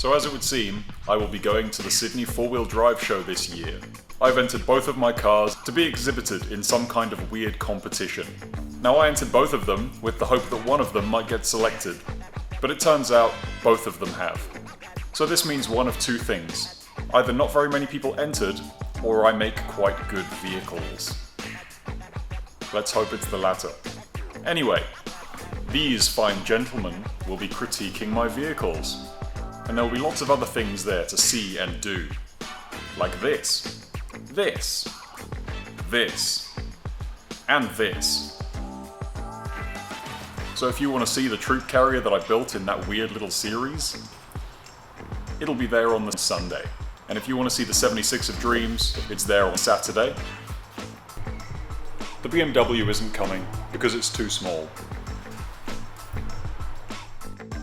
So as it would seem, I will be going to the Sydney 4-wheel drive show this year. I've entered both of my cars to be exhibited in some kind of weird competition. Now I entered both of them with the hope that one of them might get selected, but it turns out both of them have. So this means one of two things. Either not very many people entered, or I make quite good vehicles. Let's hope it's the latter. Anyway, these fine gentlemen will be critiquing my vehicles. And there will be lots of other things there to see and do. Like this, this, and this. So if you want to see the troop carrier that I built in that weird little series, it'll be there on the Sunday. And if you want to see the 76 of Dreams, it's there on Saturday. The BMW isn't coming because it's too small.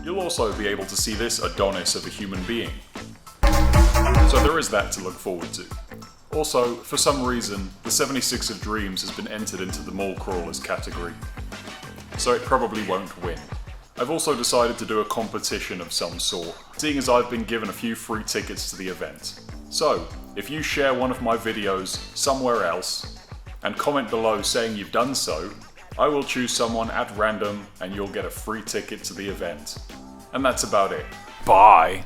You'll also be able to see this Adonis of a human being. So there is that to look forward to. Also, for some reason, the 76 of Dreams has been entered into the Mall Crawlers category, so it probably won't win. I've also decided to do a competition of some sort, seeing as I've been given a few free tickets to the event. So, if you share one of my videos somewhere else, and comment below saying you've done so, I will choose someone at random and you'll get a free ticket to the event. And that's about it. Bye!